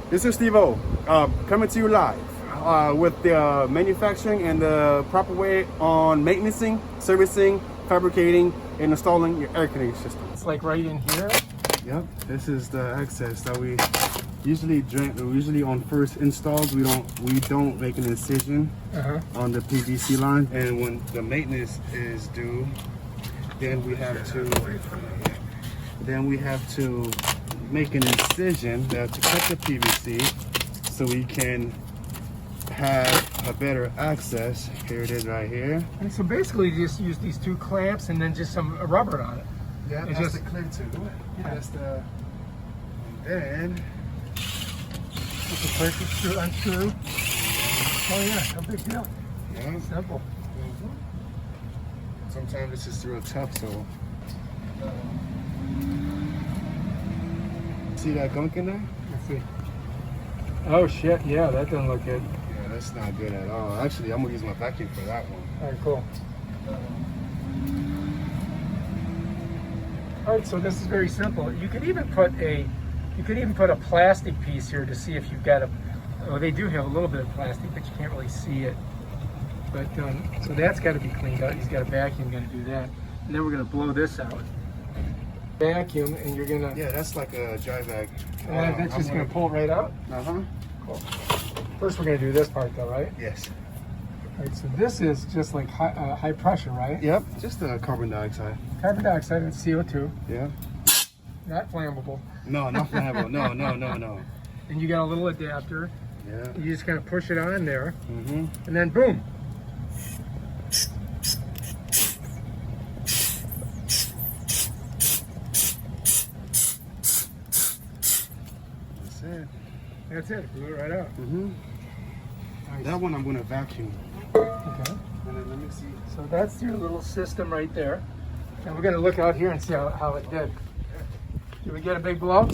This is Steve-O, coming to you live with the manufacturing and the proper way on maintaining, servicing, fabricating, and installing your air conditioning system. It's like right in here. Yep, this is the access that we usually on first installs. We don't make an incision on the PVC line, and when the maintenance is due, then we have to make an incision to cut the PVC so we can have a better access. Here it is right here. And so basically you just use these two clamps and then just some rubber on it. Yeah, it's that's just the clear tube. Yeah. That's the, and then put the pressure screw, unscrew. Oh yeah, no big deal. Yeah. Simple. Sometimes this is real tough, so. See that gunk in there? Let's see. Oh shit, yeah, that doesn't look good. Yeah, that's not good at all. Actually, I'm gonna use my vacuum for that one. All right, cool. All right, so this is very simple. You could even put a plastic piece here to see if you've got a. Oh, they do have a little bit of plastic, but you can't really see it. But so that's got to be cleaned out. He's got a vacuum, going to do that, and then we're going to blow this out. Vacuum, and you're gonna. Yeah, that's like a dry vac. That's just going to pull it right out. Cool. First, we're going to do this part, though, right? Yes. All right. So this is just like high pressure, right? Yep. Just carbon dioxide. Carbon dioxide and CO2. Yeah. Not flammable. No, not flammable. No. And you got a little adapter. Yeah. You just kind of push it on there, Mm-hmm. and then boom. That's it. That's it. Blew it right out. Mm-hmm. Nice. That one I'm gonna vacuum. Okay. And then let me see. So that's your little system right there. And we're gonna look out here and see how it did. Did we get a big blow?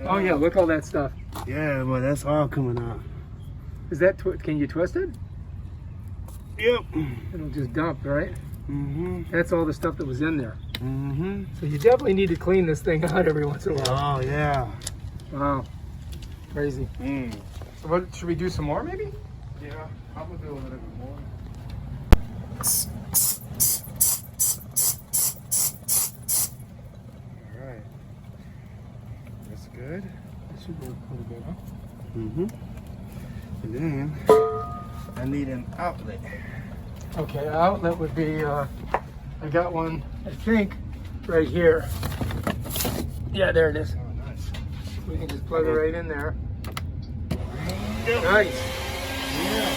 Oh yeah, look all that stuff. Yeah, but that's all coming out. Is that, can you twist it? Yep. It'll just dump, right? Mm-hmm. That's all the stuff that was in there. Mm-hmm. So you definitely need to clean this thing out every once in a while. Oh yeah. Wow. Crazy. Mm. So what, should we do some more maybe? Yeah, I'm gonna do a little bit more. Alright. That's good. That should work pretty good, huh? Mm-hmm. And then I need an outlet. Okay, outlet would be, I got one, I think, right here. Yeah, there it is. Oh, nice. We can just plug it right in there. Nice. Yeah.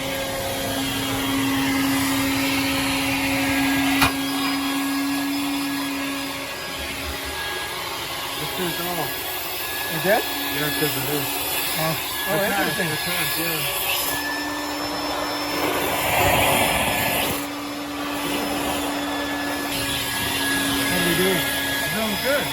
This turns off. You did? Yeah, because of this. Oh, interesting. Yeah. How do you do? Sounds good.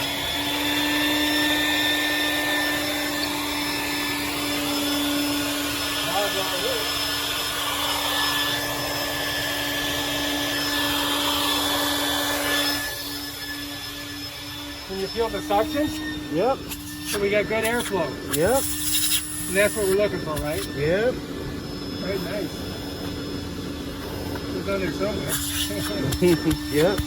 Can you feel the suction? Yep. So we got good airflow. Yep. And that's what we're looking for, right? Yep. Very nice. It's on there somewhere. Yep.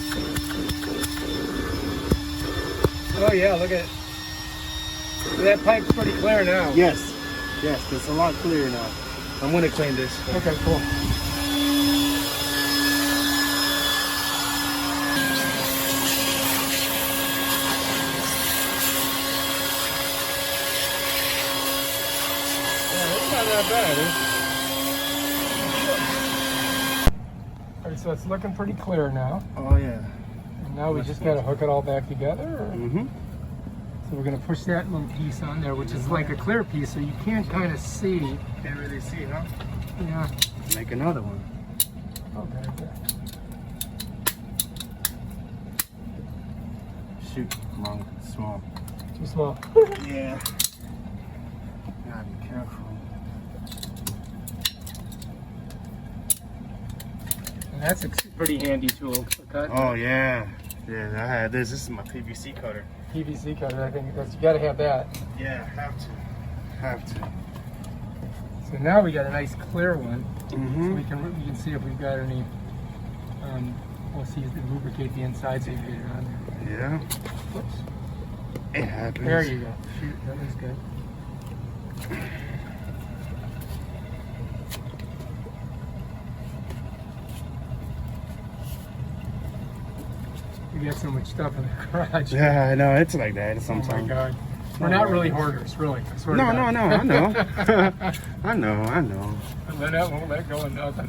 Oh yeah, look at it. So that pipe's pretty clear now. Yes. Yes, it's a lot clearer now. I'm gonna clean this. Okay, cool. Not that bad, All right, so it's looking pretty clear now. Oh yeah. And now we just got to hook it all back together. Or? Mm-hmm. So we're going to push that little piece on there, which is like a clear piece, so you can't kind of see. Can't really see, huh? Yeah. Make another one. Okay. Shoot, wrong, small. Too small. Yeah. Gotta be careful. And that's a pretty handy tool for cutting. Oh yeah. Yeah, I had this. This is my PVC cutter. PVC cutter, I think that's, you got to have that. Yeah, have to. So now we got a nice clear one. Mm-hmm. So we can see if we've got any. We'll see if we lubricate the inside so you can get it on there. Yeah. Whoops. It happens. There you go. Shoot, that was good. We got so much stuff in the garage. Yeah, I know. It's like that sometimes. Oh my God. We're not really hoarders, really. I swear No, to God. no, I know. I know. Lynette won't let go of nothing.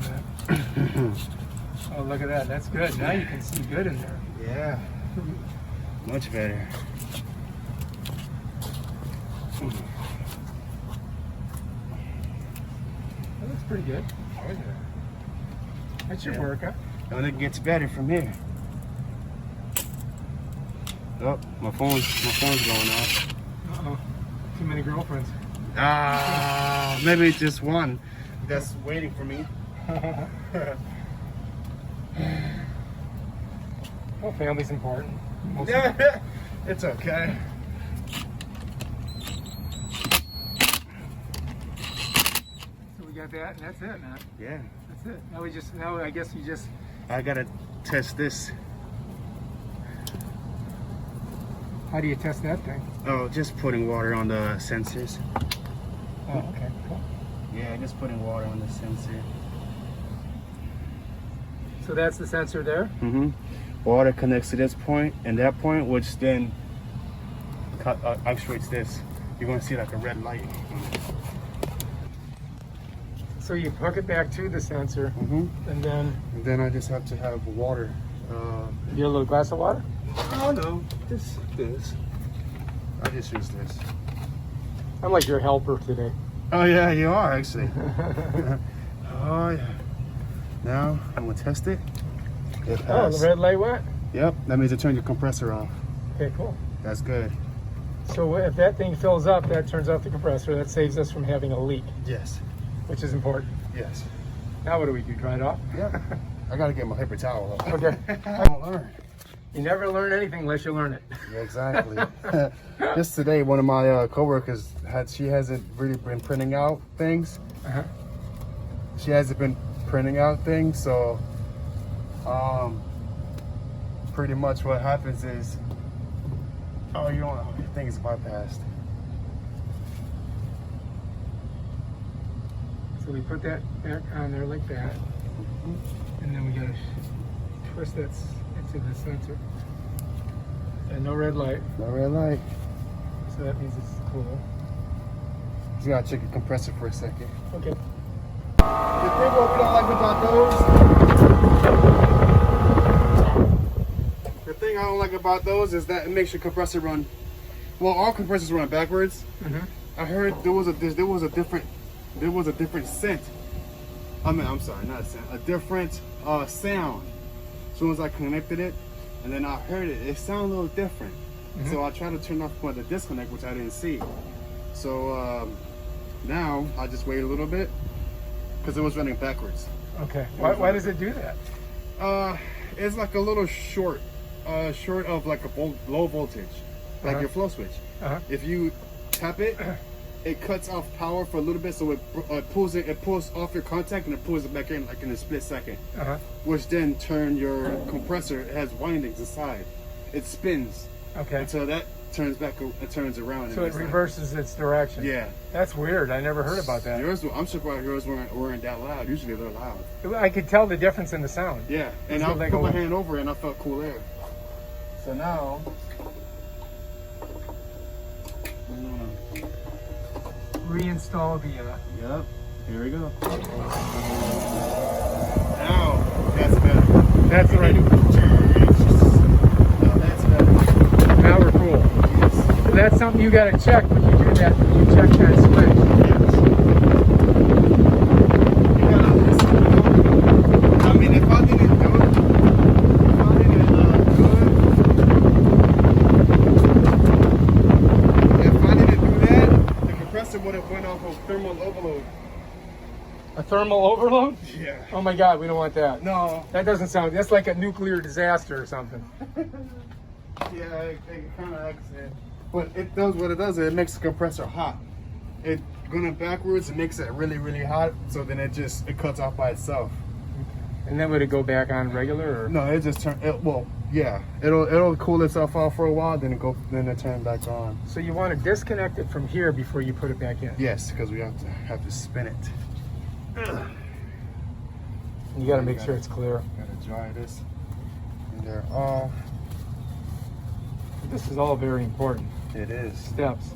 Oh, look at that. That's good. Now you can see good in there. Yeah. Much better. That looks pretty good. Oh, yeah. That should Yeah. work, huh? And it gets better from here. Oh, my phone's going off. Uh-oh. Too many girlfriends. Ah, maybe just one that's waiting for me. Well, family's important. Yeah, it's okay. So we got that, and that's it, man. Yeah. That's it. Now I guess you just. I gotta test this. How do you test that thing? Oh, just putting water on the sensors. Oh, okay, cool. Yeah, just putting water on the sensor. So that's the sensor there. Mm-hmm. Water connects to this point and that point, which then actuates this. You're gonna see like a red light. So you hook it back to the sensor, Mm-hmm. and then I just have to have water. you get a little glass of water. Oh no, this. I just use this. I'm like your helper today. Oh yeah, you are actually. Oh yeah. Now I'm gonna test it. It Oh, passed. the red light went. Yep, that means it turned your compressor off. Okay, cool. That's good. So if that thing fills up, that turns off the compressor. That saves us from having a leak, Yes. which is important. Yes. Now what do we do? Dry it off? Yep. I gotta get my paper towel up. Okay. I don't learn. You never learn anything unless you learn it. Yeah, exactly. Just today, one of my coworkers she hasn't really been printing out things. Uh-huh. She hasn't been printing out things, so pretty much what happens is, oh, you don't, your thing is bypassed. So we put that back on there like that, and then we gotta twist that into the sensor. And no red light, No red light. so that means it's cool. Just gotta check your compressor for a second. Okay. The thing what we don't like about those, the thing I don't like about those is that it makes your compressor run. Well, all compressors run backwards. Mm-hmm. I heard there was a different scent. I'm sorry, not a scent. A different sound. As soon as I connected it, and then I heard it, it sounded a little different. Mm-hmm. So I tried to turn off the disconnect, which I didn't see. So now I just wait a little bit because it was running backwards. Okay. Why does it do that? It's like a little short of like a low voltage, like Uh-huh. your flow switch. Uh-huh. If you tap it, it cuts off power for a little bit, so it pulls off your contact and it pulls it back in like in a split second. Uh-huh. Which then turn your compressor. It has windings inside. It spins Okay. until that turns back. It turns around. So and it it's like- reverses its direction. Yeah. That's weird. I never heard about that. Yours, I'm surprised yours weren't that loud. Usually they're loud. I could tell the difference in the sound. Yeah, and It's I like put my a- hand over it and I felt cool air. So now, Reinstall the. yep, here we go. Now, that's better. That's right. Now that's better. Now we're cool. Yes. So that's something you got to check when you do that. When you check that switch. Yes. You gotta listen. I mean, if I didn't do it, the compressor would have went off of thermal overload. A thermal overload? Yeah. Oh my God, we don't want that. No. That doesn't sound. That's like a nuclear disaster or something. Yeah, it kind of acts it. But it does what it does. It makes the compressor hot. It going backwards, it makes it really, really hot. So then it cuts off by itself. And then would it go back on regular? Or? No, it just turn. Well, yeah, it'll cool itself off for a while, then it turn back on. So you want to disconnect it from here before you put it back in? Yes, because we have to spin it. You got to make sure it's clear. Gotta dry this, and they're off. This is all very important. It is. Steps.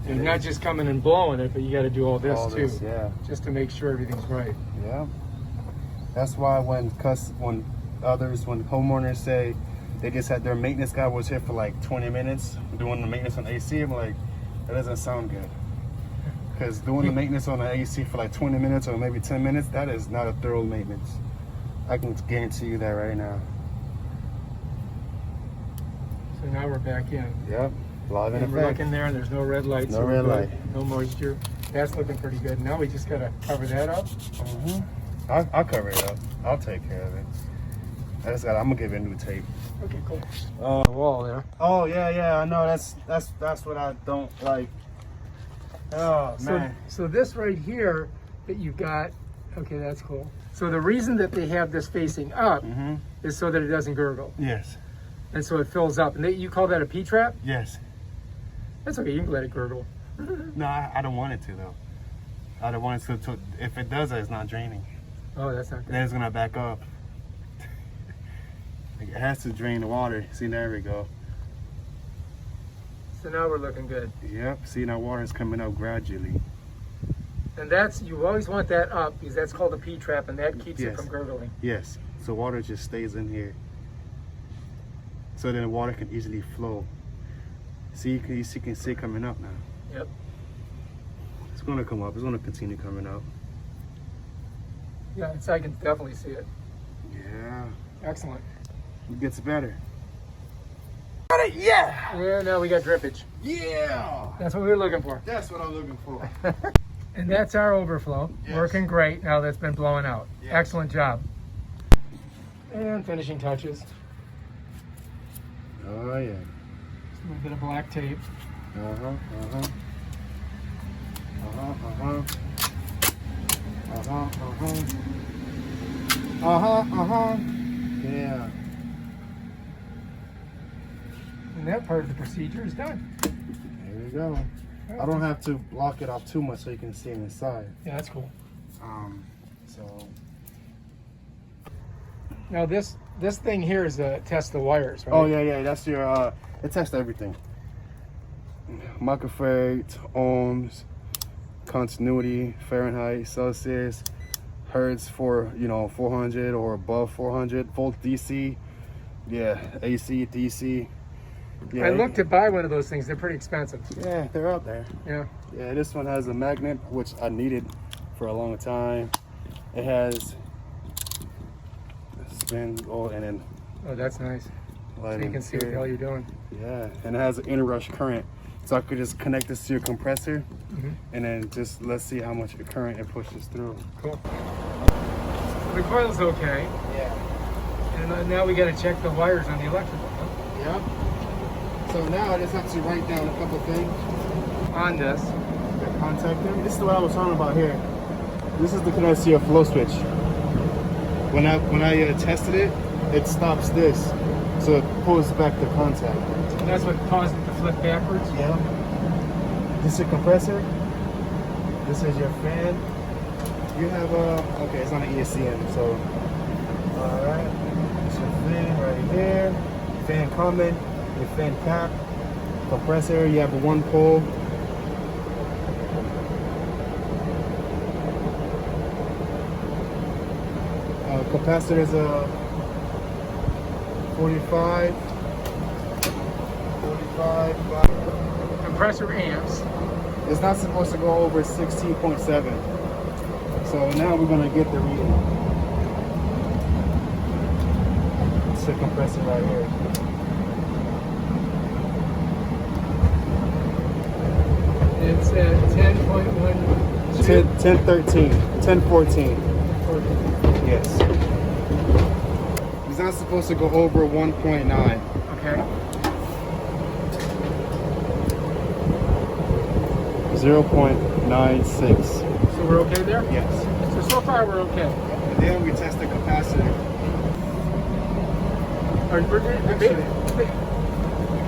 You're not just coming and blowing it, but you got to do all this too. Yeah. Just to make sure everything's right. Yeah. That's why when homeowners say they just had their maintenance guy was here for like 20 minutes doing the maintenance on AC, I'm like, that doesn't sound good. Because doing the maintenance on the AC for like 20 minutes or maybe 10 minutes, that is not a thorough maintenance. I can guarantee you that right now. So now we're back in. Yep. Live in And we're looking there and there's no red lights. No red light. No moisture. That's looking pretty good. Now we just got to cover that up. Mm-hmm. I'll cover it up. I'll take care of it. I'm gonna give it a new tape. Okay, cool. Oh, the wall there. Oh yeah, I know. That's what I don't like. Oh man. So this right here that you've got, okay, that's cool. So the reason that they have this facing up is so that it doesn't gurgle. Yes. And so it fills up. And you call that a P-trap? Yes. That's okay, you can let it gurgle. No, I don't want it to though. I don't want it to if it does that, it's not draining. Oh, that's not good. Then it's gonna back up. It has to drain the water. See, there we go. So now we're looking good. Yep, see now water is coming up gradually. And you always want that up because that's called a P-trap and that keeps it from gurgling. Yes, so water just stays in here. So then the water can easily flow. See, you can see it coming up now. Yep. It's gonna come up, it's gonna continue coming up. Yeah, I can definitely see it. Yeah. Excellent. It gets better. Got it, yeah! And now we got drippage. Yeah! That's what we were looking for. That's what I'm looking for. And that's our overflow. Yes. Working great now that's been blowing out. Yes. Excellent job. And finishing touches. Oh yeah. Just a little bit of black tape. Yeah. And that part of the procedure is done. There you go. I don't have to block it off too much so you can see inside. Yeah, that's cool. So Now this thing here is to test the wires, right? oh yeah, that's your it tests everything. Microfarad, ohms, continuity, Fahrenheit, Celsius, hertz for 400 or above 400, volt DC, yeah, AC, DC. Yeah, I looked to buy one of those things. They're pretty expensive. Yeah, they're out there. Yeah. Yeah, this one has a magnet, which I needed for a long time. It has spin, and then Oh, that's nice. So you can see what the hell you're doing. Yeah, and it has an inrush current. So I could just connect this to your compressor, and then just let's see how much current it pushes through. Cool. So the coil's okay. Yeah. And now we got to check the wires on the electrical. Huh? Yep. So now I just have to write down a couple things. On this. Contact them. This is what I was talking about here. This is the connection to your flow switch. When I tested it, it stops this, so it pulls back the contact. And that's what caused it to flip backwards? Yeah. This is your compressor. This is your fan. You have okay, it's on an ESCM, so alright. This is your fan right here. Fan coming, your fan cap. Compressor, you have a one pole. Capacitor is a 45. Compressor amps. It's not supposed to go over 16.7. So now we're going to get the reading. It's the compressor right here. It's at 10.1. 1013. 1014. Yes. It's not supposed to go over 1.9. Okay. 0.96. So we're okay there? Yes. So far we're okay. And then we test the capacitor. Are the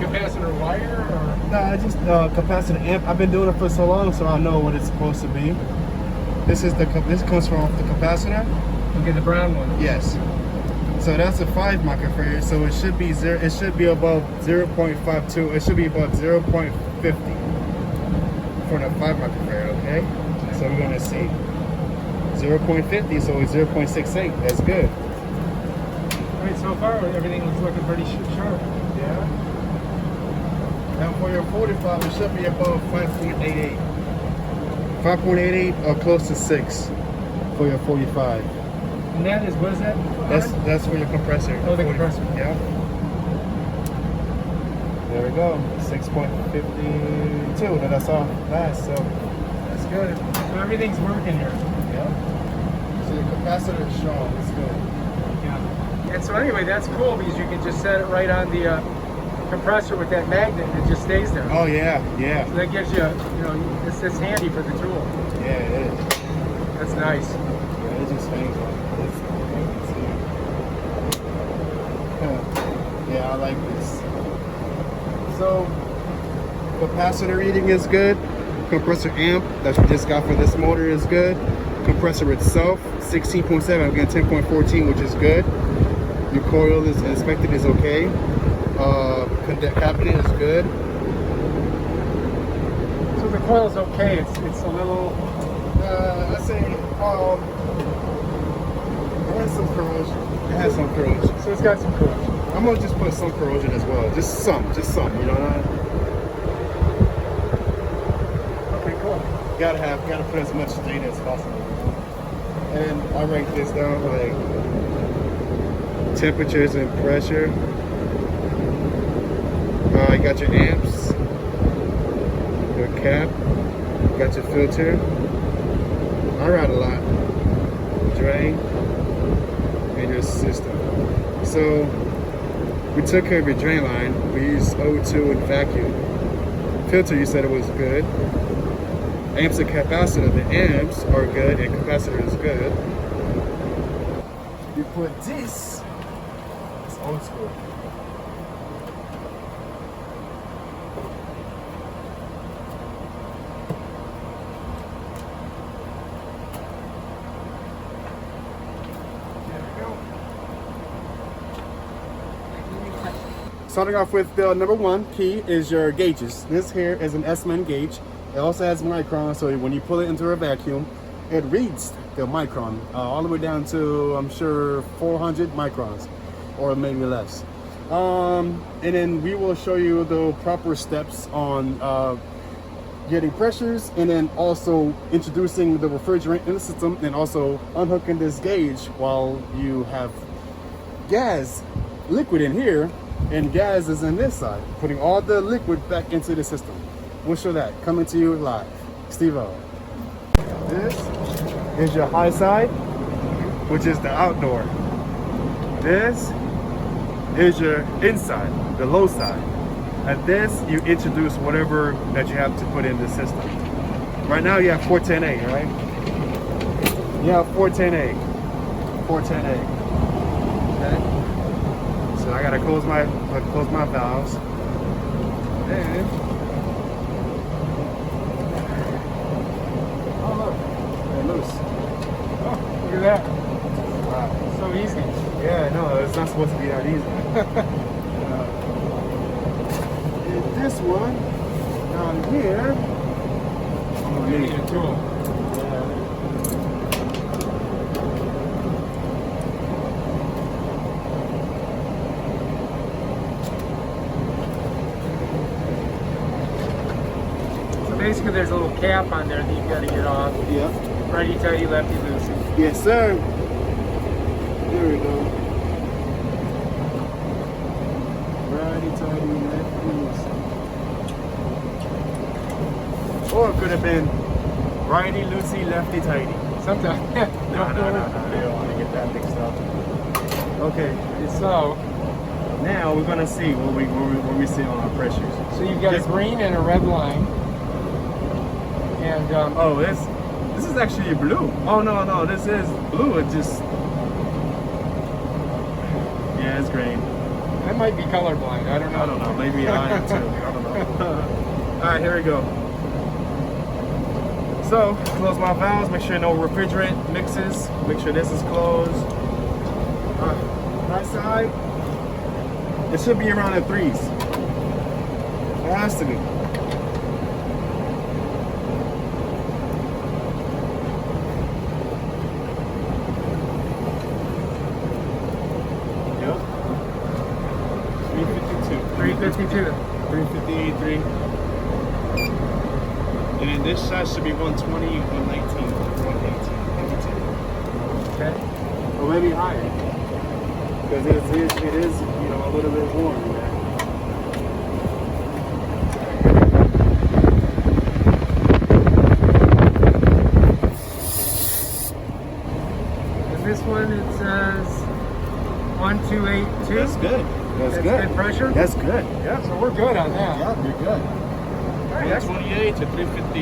capacitor wire or? No, I just capacitor amp. I've been doing it for so long, so I know what it's supposed to be. This comes from the capacitor. Okay, the brown one. Yes. So that's a 5 microfarad. So it should be zero. It should be above 0.52. It should be above 0.50 for the 5 microfarad. Okay. So we're gonna see 0.50. So it's 0.68. That's good. All right. So far everything looks looking pretty sharp. Yeah. And for your 45, it should be above 5.88. 5.88 or close to 6 for your 45. And that is, what is that? That's for your compressor. Oh, the compressor. Yeah. There we go. 6.52 that I saw last, so that's good. So everything's working here. Yeah. So your capacitor is strong. It's good. Yeah. And so anyway, that's cool because you can just set it right on the compressor with that magnet and it just stays there. Oh yeah, yeah. So that gives you, it's handy for the tool. Yeah, it is. That's nice. Yeah, it just hangs on. Yeah, I like this. So, capacitor reading is good. Compressor amp that you just got for this motor is good. Compressor itself, 16.7. I'm getting 10.14, which is good. Your coil is inspected, is okay. Cabinet is good. So the coil's okay. It's a little. Let's say, it has some corrosion. It has some corrosion. So it's got some corrosion. I'm gonna just put some corrosion as well. Just some, you know what I mean? Okay, cool. Gotta put as much data as possible. And I write this down like temperatures and pressure. You got your amps, your cap, got your filter. I write a lot. Drain, and your system. So we took care of your drain line. We used O2 and vacuum. Filter, you said it was good. Amps and capacitor. The amps are good and capacitor is good. You put this, it's old school. Starting off with the number one key is your gauges. This here is an S-man gauge. It also has micron, so when you pull it into a vacuum, it reads the micron all the way down to, I'm sure, 400 microns or maybe less. And then we will show you the proper steps on getting pressures and then also introducing the refrigerant in the system and also unhooking this gauge while you have gas liquid in here and gas is in this side, putting all the liquid back into the system. We'll show that coming to you live. Steve-O. This is your high side, which is the outdoor. This is your inside, the low side. At this, you introduce whatever that you have to put in the system. Right now, you have 410A, right? You have 410A. 410A. Okay. So I gotta close my valves. And oh look, they're loose. Oh, look at that. Wow. So easy. Yeah, no, it's not supposed to be that easy. And this one down here, I'm gonna need a tool. Basically, there's a little cap on there that you've got to get off. Yeah. Righty tighty, lefty loosey. Yes, sir. There we go. Righty tighty, lefty loosey. Or it could have been righty loosey, lefty tighty. Sometimes. No. You don't want to get that mixed up. Okay. So now we're gonna see where we sit on our pressures. So you've got a green and a red line. And Oh, this is actually blue. Oh no, this is blue. It just yeah, it's green. I might be colorblind. I don't know. I don't know. Maybe I am too. I don't know. All right, here we go. So close my valves. Make sure no refrigerant mixes. Make sure this is closed. Right side. It should be around the 3s. It has to be. Yep. 352. 358, 3. And then this shot should be 120, 119, 118, 118. Okay. Or maybe higher. Because it is, you know, a little bit warm. And this one, it says 1282. That's good. That's good. Good pressure? That's good. Yeah, so we're good on that. Yeah, you're good. All right, that's, 128 to 350.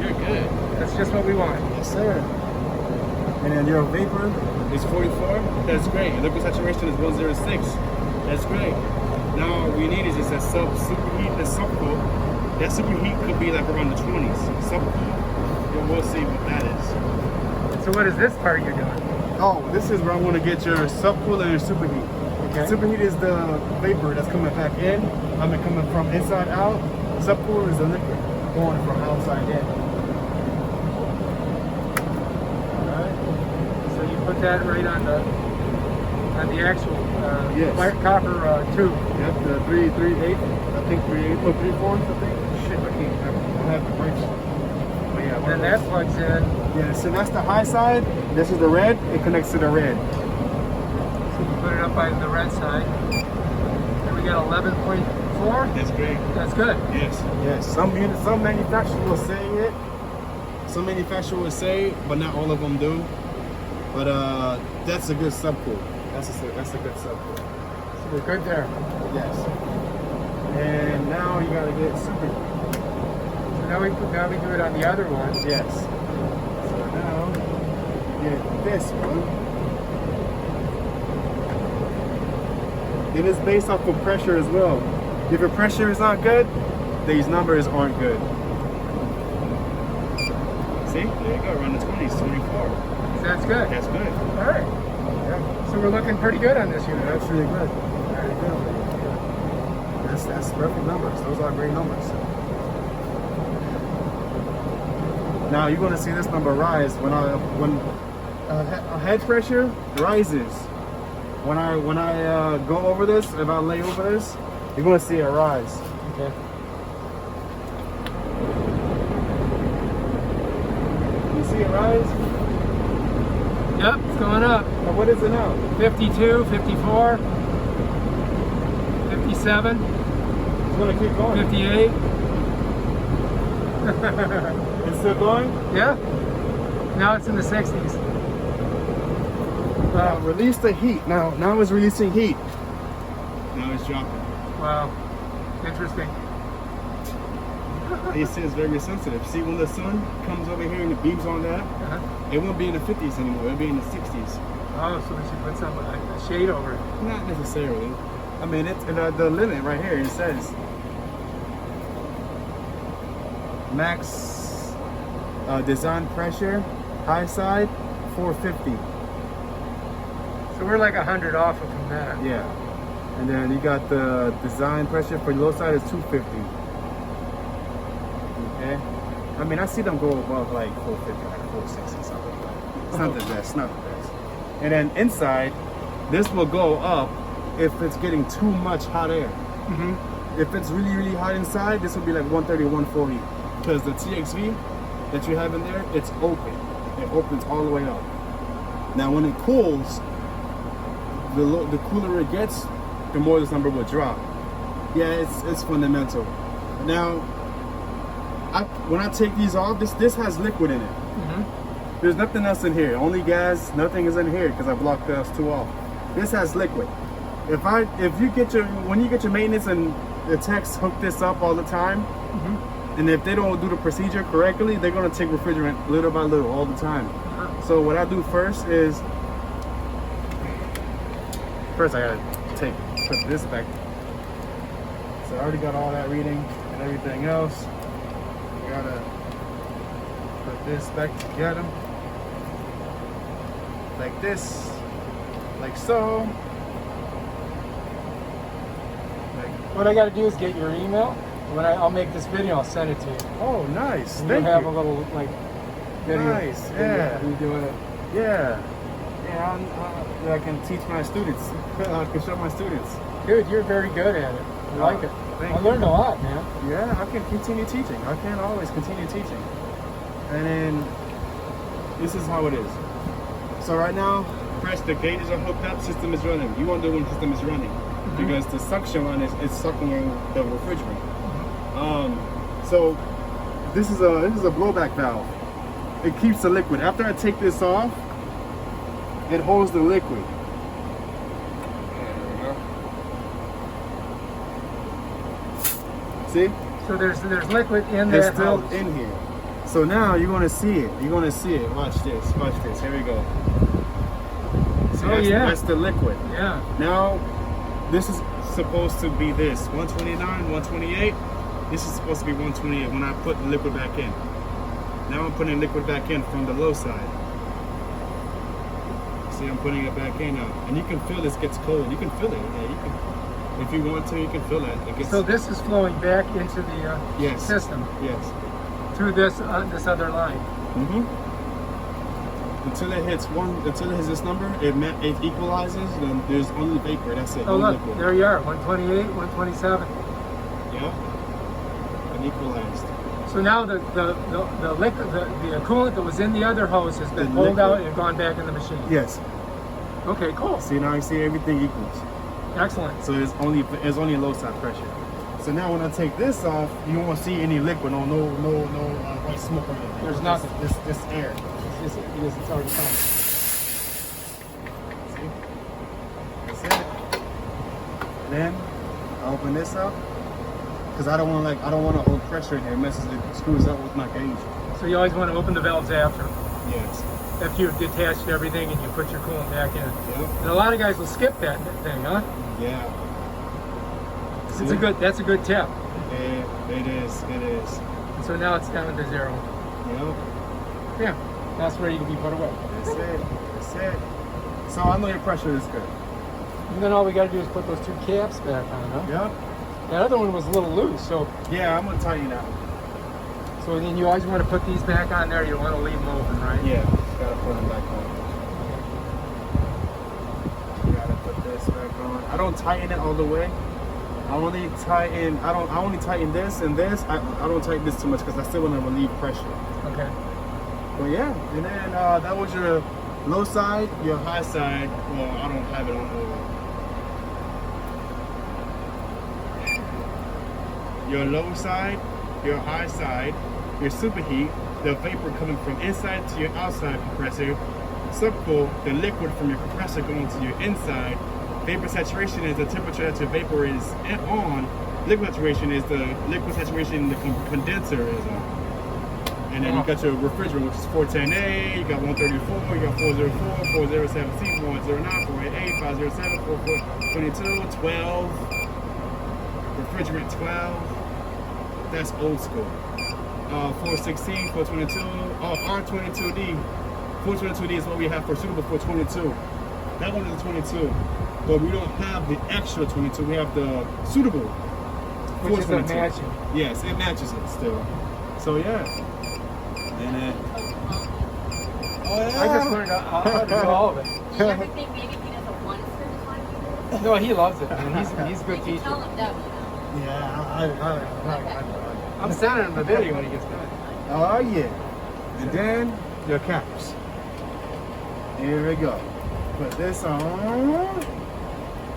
You're good. that's just what we want. Yes, sir. And then your vapor is 44. That's great. Your liquid saturation is 106. That's great. Now all we need is just a superheat, the subcool. That superheat could be like around the 20s. Subcool. And we'll see what that is. So what is this part you're doing? Oh, this is where I want to get your subcool and your superheat. Okay. Superheat is the vapor that's coming back in. I mean, coming from inside out. Subcool is the liquid going from outside in. So you put that right on the actual Yes. copper tube. Yep, the 338. I think 38. Oh, 3/4. I think. Shit, I can't. I have the brakes. But yeah. And that plugs in. Yeah. So that's the high side. This is the red. It connects to the red. So you put it up by the red side. And we got 11.4. That's great. That's good. Yes. Yes. Some manufacturers will say it. Some manufacturers will say it, but not all of them do. But that's a good subcool. That's a good subcool. So we're good there. Yes. And now you gotta get super. So now we do it on the other one. Yes. So now get this one. It is based off of pressure as well. If your pressure is not good, these numbers aren't good. See? There you go, around the 20s, 24. So that's good. That's good. All right. Yeah. So we're looking pretty good on this unit. That's really good. Very good. That's perfect numbers. Those are great numbers. Now you're going to see this number rise when head pressure rises. When I go over this, if I lay over this, you're going to see it rise. Okay. You see it rise? Yep, it's going up. Now what is it now? 52, 54, 57, It's going to keep going. 58. It's still going? Yeah. Now it's in the 60s. Now release the heat. Now it's releasing heat. Now it's dropping. Wow. Interesting. It says very sensitive. See, when the sun comes over here and it beams on that, it won't be in the 50s anymore. It'll be in the 60s. Oh, so we should put some a shade over it. Not necessarily. I mean, it's the limit right here. It says max design pressure, high side, 450. So we're like 100 off from that. Yeah. And then you got the design pressure for your low side is 250. Okay. I mean, I see them go above like 450, like 460 something. It's not the best. Not the best. And then inside, this will go up if it's getting too much hot air. Mm-hmm. If it's really, really hot inside, this will be like 130, 140. Because the TXV that you have in there, it's open. It opens all the way up. Now, when it cools, the cooler it gets, the more this number will drop. Yeah, it's fundamental. Now, when I take these off, this has liquid in it. Mm-hmm. There's nothing else in here. Only gas. Nothing is in here because I blocked those two off. This has liquid. When you get your maintenance and the techs hook this up all the time, Mm-hmm. And if they don't do the procedure correctly, they're gonna take refrigerant little by little all the time. So what I do first is, I gotta put this back. So I already got all that reading and everything else. I gotta put this back together. Like this, like so. What I got to do is get your email. I'll make this video, I'll send it to you. Oh, nice. And Thank you'll have you. a little like video. Nice. Yeah. You doing it? Yeah. Yeah, I can teach my students. I can show my students. Dude, you're very good at it. I like it. I learned a lot, man. Yeah, I can continue teaching. I can always continue teaching. And then this is how it is. So right now, press the gauges are hooked up, system is running. You want to do when system is running. Because the suction on is sucking the refrigerant. So this is a blowback valve. It keeps the liquid. After I take this off, it holds the liquid. See? So there's liquid in It's that still house. in here. So now you're gonna see it. You're gonna see it. Watch this. Watch this. Here we go. See, that's the liquid. Yeah. Now this is supposed to be this 129, 128. This is supposed to be 128 when I put the liquid back in. Now I'm putting liquid back in from the low side. See, I'm putting it back in now, and you can feel this gets cold. You can feel it. Yeah, you can. If you want to, you can feel it. So this is flowing back into the system. Yes. Through this this other line. Until it hits this number, it equalizes. Then there's only vapor. That's it. Oh look, liquid. there you are. 128, 127. Yeah. And equalized. So now the liquid, the coolant that was in the other hose has been pulled out and gone back in the machine. Yes. Okay, cool. See, now you see everything equals. Excellent. So it's only low side pressure. So now when I take this off, you won't see any liquid, no white smoke or anything. There's nothing. This air. It's already coming. See? That's it. Then I open this up because I don't want to hold pressure in here. It screws up with my gauge. So you always want to open the valves after. Yes. After you've detached everything and you put your coolant back in. Yep. And a lot of guys will skip that thing, huh? Yeah. That's a good tip. It is. And so now it's down to 0. Yep. Yeah. That's ready to be put away. That's it. So I know your pressure is good. And then all we got to do is put those 2 caps back on, huh? Yep. That other one was a little loose, so. Yeah, I'm gonna tighten that. So then you always want to put these back on there. You want to leave them open, right? Yeah. Gotta put them back on. You gotta put this back on. I don't tighten it all the way. I only tighten this and this. I don't tighten this too much because I still want to relieve pressure. Okay. But yeah, and then that was your low side, your high side. Well, I don't have it on the. Your low side, your high side, your superheat, the vapor coming from inside to your outside compressor. Subcool, the liquid from your compressor going to your inside. Vapor saturation is the temperature that your vapor is on. Liquid saturation is the liquid saturation the condenser is on. And then you got your refrigerant, which is 410A, you got 134, you got 404, 407C, 409, 488, 507, 4422, 12, refrigerant 12. That's old school. 416, 422, R22D. 422D is what we have for suitable for 22. That one is a 22, but we don't have the extra 22. We have the suitable. Which is a matching. Yes, it matches it still. So yeah. And then. Oh yeah. I just learned how to do all of it. Do you ever think maybe he doesn't want to spend his money on this? No, he loves it. Man. He's a good You teacher. tell him no. Yeah, I'm sending him the video when he gets done. oh yeah. And then your caps. Here we go. Put this on.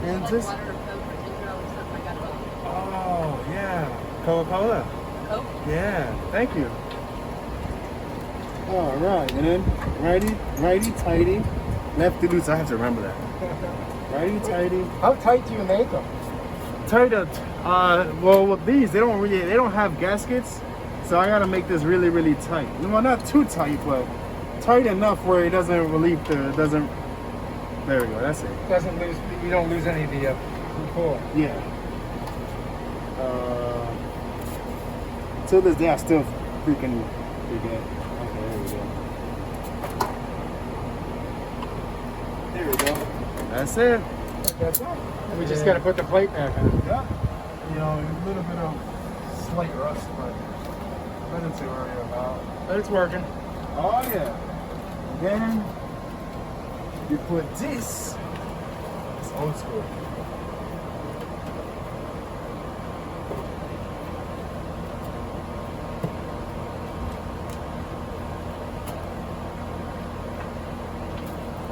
And Like just. water or Coke or ginger ale or something like that. Oh yeah. Coca-Cola. Coke? Yeah. Thank you. All right. And then righty tighty, lefty loose. I have to remember that. Righty tighty. How tight do you make them? Tight up. Well, with these, they don't have gaskets, So I gotta make this really, really tight. Well, not too tight, but tight enough where it doesn't relieve the, doesn't, there we go, that's it. Doesn't lose, you don't lose any of the pull. Yeah. Till this day, I still freaking forget. Okay, there we go. There we go. That's it. That's all. We just got to put the plate back on. Yeah. You know, a little bit of slight rust, but nothing to worry about. But it's working. Oh yeah. Then you put this. It's old school.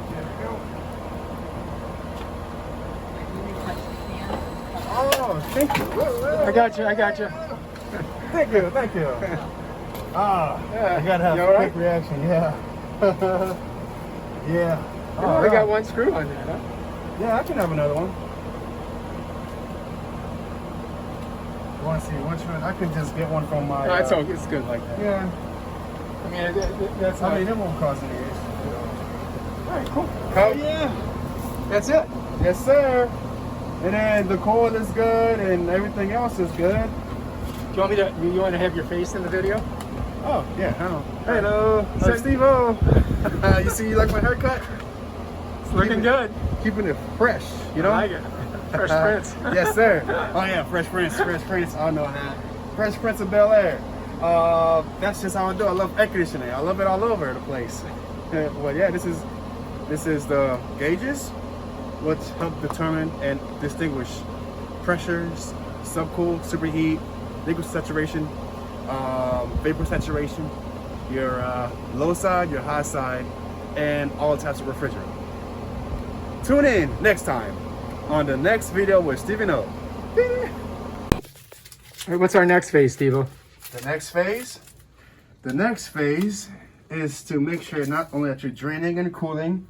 There we go. Oh, thank you. I got you. I got you. Thank you. Thank you. Ah, Yeah. you gotta have You a all quick right? reaction, yeah. Yeah. Oh, we got one screw on that, huh? Yeah, I can have another one. You want to see which one? I could just get one from my. No, it's all, it's good like that. Yeah. I mean, that's not. I mean, it won't cause any issues. All right, cool. Oh yeah. That's it. Yes, sir. And then the coil is good, and everything else is good. Do you want me to? You want to have your face in the video? Oh yeah. Hello. I'm Steve-O. You see, you like my haircut? It's looking good. Keeping it fresh, you know? I like it. Fresh Prince. Yes, sir. Oh yeah, Fresh Prince. I know that. Fresh Prince of Bel Air. That's just how I do. I love air conditioning. I love it all over the place. Well, yeah, this is the gauges, which help determine and distinguish pressures, subcool, superheat, liquid saturation, vapor saturation, your low side, your high side, and all types of refrigerant. Tune in next time on the next video with Stevie-O. All right, what's our next phase, Steve-O? The next phase is to make sure not only that you're draining and cooling,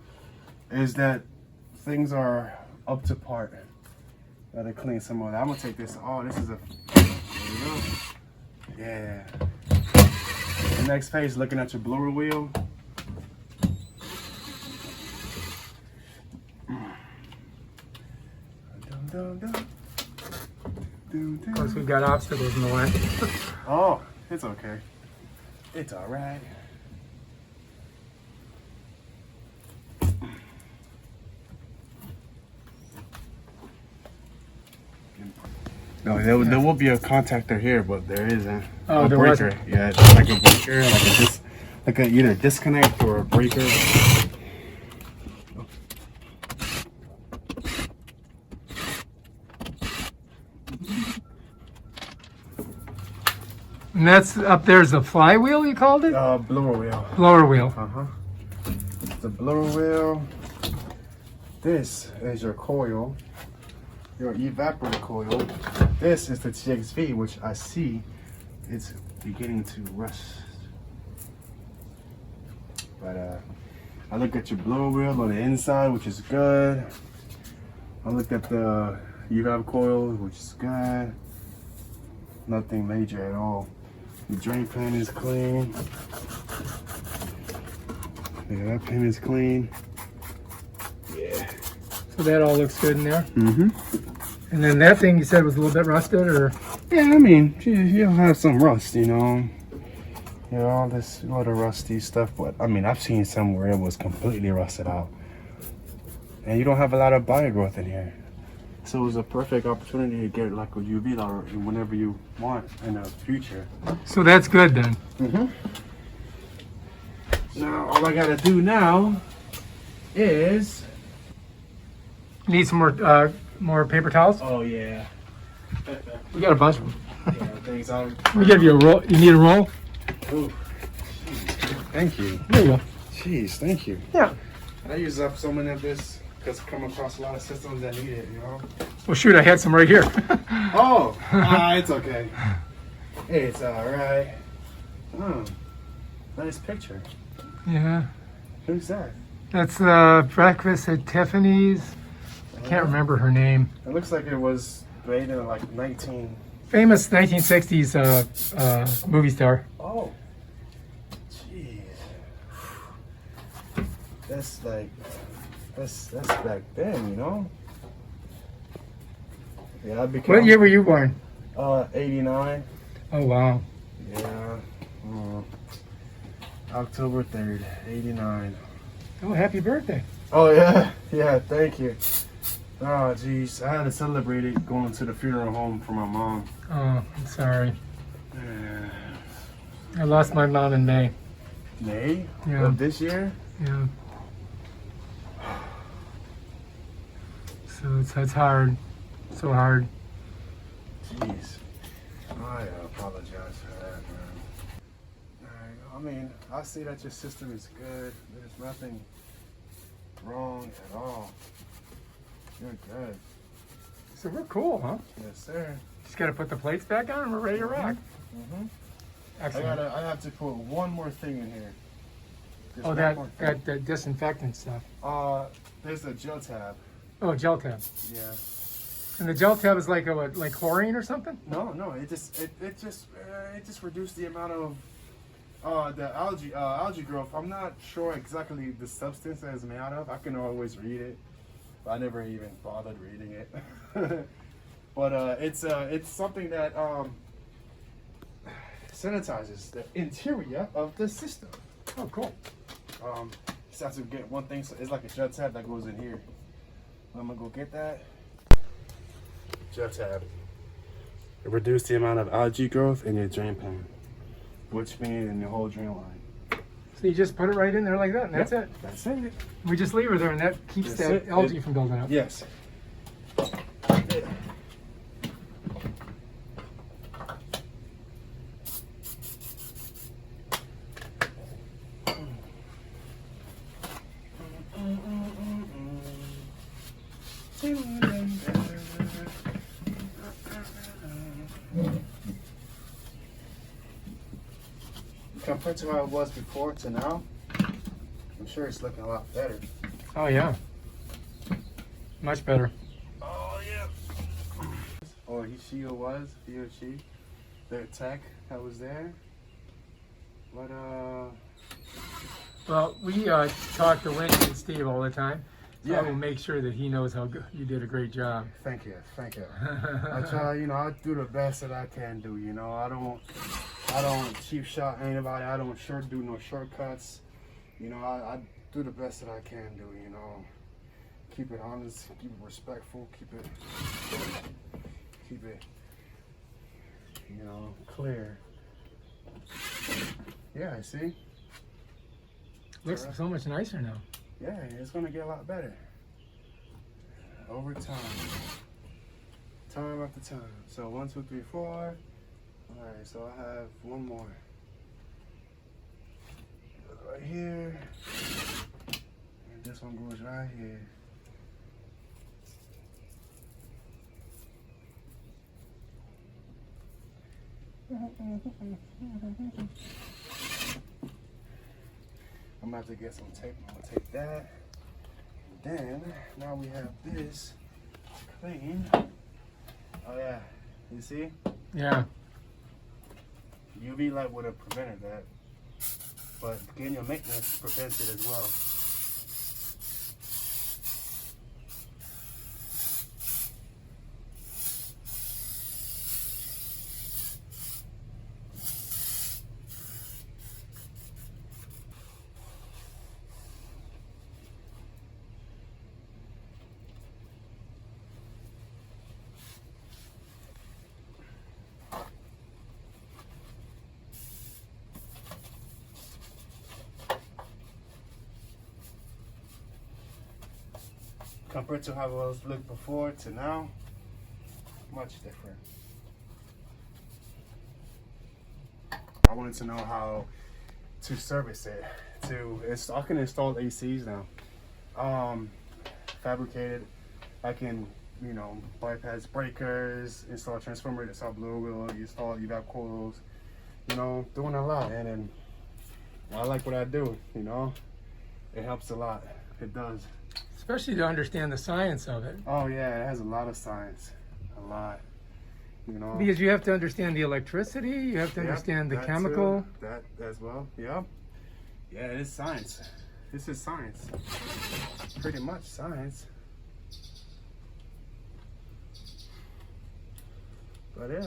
is that things are up to par. Gotta clean some of that. I'm gonna take this. Oh, this is a. There we go. Yeah. The next phase, looking at your blower wheel. Of course, we've got obstacles in the way. Oh, it's okay. It's all right. No, there will be a contactor here, but there isn't. Oh, a there breaker. wasn't. Yeah, it's like a breaker, like a either disconnect or a breaker. And that's up there's a flywheel, you called it? Blower wheel. Blower wheel. The blower wheel. This is your coil, your evaporator coil. This is the TXV, which I see it's beginning to rust. But I look at your blower wheel on the inside, which is good. I looked at the evap coil, which is good. Nothing major at all. The drain pan is clean. Yeah, that pan is clean. Yeah. So that all looks good in there. Mm-hmm. And then that thing you said was a little bit rusted, or? Yeah, I mean, you'll have some rust, you know. You know, all this little rusty stuff, but I mean, I've seen some where it was completely rusted out. And you don't have a lot of bio growth in here. So it was a perfect opportunity to get like a UV light whenever you want in the future. So that's good then. Mm-hmm. Now, all I gotta do now is... Need some more paper towels? Oh, yeah. We got a bunch of them. Yeah, thanks. We give you a roll. You need a roll? Ooh. Thank you. There you go. Jeez, thank you. Yeah. I use up so many of this because I come across a lot of systems that need it, you know? Well, shoot, I had some right here. Oh, it's okay. It's all right. Oh, nice picture. Yeah. Who's that? That's breakfast at Tiffany's. I can't remember her name. It looks like it was made in like 19 Famous 1960s movie star. Oh, jeez. That's like, that's back then, you know? Yeah, I became... What year were you born? 89. Oh, wow. Yeah. October 3rd, 89. Oh, happy birthday. Oh, yeah. Yeah, thank you. Oh, jeez. I had to celebrate it going to the funeral home for my mom. Oh, I'm sorry. Yeah. I lost my mom in May. May? Yeah. Of this year? Yeah. So it's hard. So hard. Jeez. I apologize for that, man. I mean, I see that your system is good. There's nothing wrong at all. You're good. So we're cool, huh? Yes, sir. Just got to put the plates back on and we're ready to rock. Mm-hmm. Excellent. I have to put one more thing in here. Just Oh, one that, more thing. that disinfectant stuff. There's a gel tab. Oh, gel tab. Yeah. And the gel tab is like a what, like chlorine or something? No, it just reduced the amount of the algae growth. I'm not sure exactly the substance that it's made out of. I can always read it, but I never even bothered reading it. But it's something that sanitizes the interior of the system. Oh, cool. Just have to get one thing. So it's like a gel tab that goes in here. I'm gonna go get that. Gel tab. It reduced the amount of algae growth in your drain pan, which means in the whole drain line. So you just put it right in there like that, and that's Yep, it. That's it. We just leave it there, and that keeps That's that it. algae from building up. Yes. Compared to how it was before to now, I'm sure it's looking a lot better. Oh, yeah. Much better. Oh yeah. Or he or she, the tech that was there. But Well, we talk to Wendy and Steve all the time. So Yeah. I will make sure that he knows how good you did a great job. thank you. I try, I do the best that I can do. I don't cheap shot anybody. I don't do no shortcuts. I do the best that I can do. Keep it honest, keep it respectful, keep it clear. Yeah, see. Looks so much nicer now. Yeah, it's gonna get a lot better over time after time. So 1, 2, 3, 4. All right, so I have one more right here, and this one goes right here. I'm about to get some tape. I'm gonna take that. And then now we have this clean. Oh yeah, you see? Yeah. UV light would have prevented that, but getting your maintenance prevents it as well. Compared to how it was looked before to now, much different. I wanted to know how to service it. I can install ACs now. Fabricated. I can, bypass breakers, install transformer, install blue wheel, install evap coils. Doing a lot, and then I like what I do. It helps a lot. It does. Especially to understand the science of it. Oh yeah, it has a lot of science, a lot. you know. Because you have to understand the electricity, you have to understand the chemical. That as well, yeah. Yeah, it is science. This is science. Pretty much science. But yeah,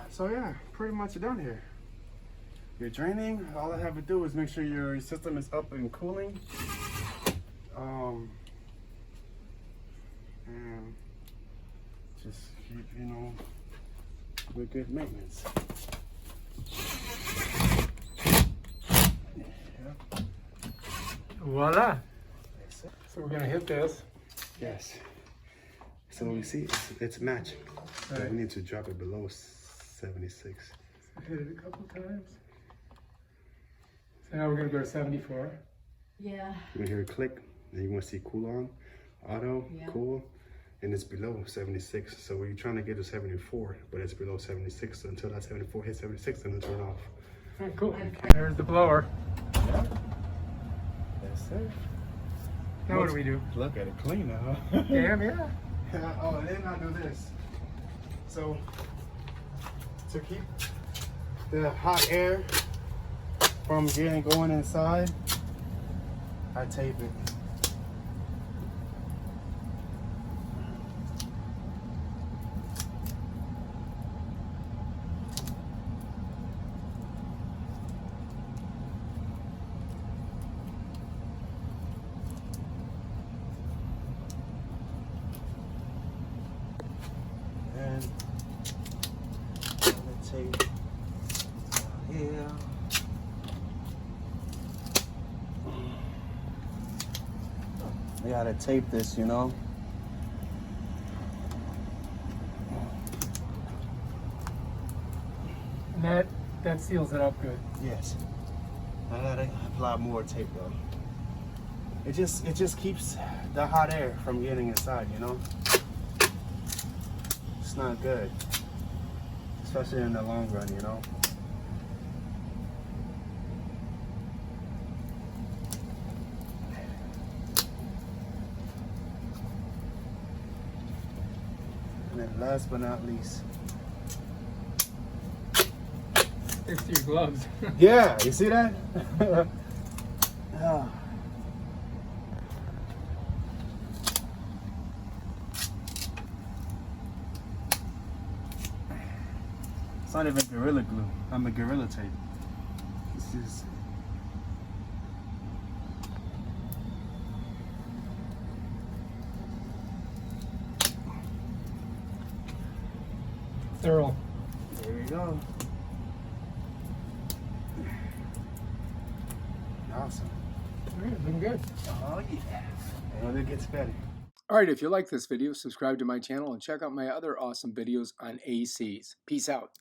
so yeah, pretty much done here. You're draining. All I have to do is make sure your system is up and cooling. And just keep, you know, with good maintenance. Yeah. Voila. So we're gonna hit this. Yes. So we see it's matching. But Right. we need to drop it below 76. Hit it a couple times. So now we're gonna go to 74. Yeah. You hear a click, and you want to see cool on, auto, Yeah. cool, and it's below 76. So we're trying to get to 74, but it's below 76. So until that 74 hits 76, then it'll turn off. All right, cool. There's the blower. Yeah. That's it. Now what do we do? Look at it clean now. Huh? Damn, yeah. Oh, and then I do this. So to keep the hot air from going inside, I tape it. And the tape here. I gotta tape this, you know. And that seals it up good. Yes. I gotta apply more tape though. It just keeps the hot air from getting inside, you know. It's not good, especially in the long run, you know. And then last but not least, Sticks to your gloves. yeah, you see that? Ah. It's not even Gorilla Glue. I'm a Gorilla Tape. This is Thorough. there you go. Awesome. All right, looking good. Oh yeah. And it gets better. All right, if you like this video, subscribe to my channel and check out my other awesome videos on ACs. Peace out.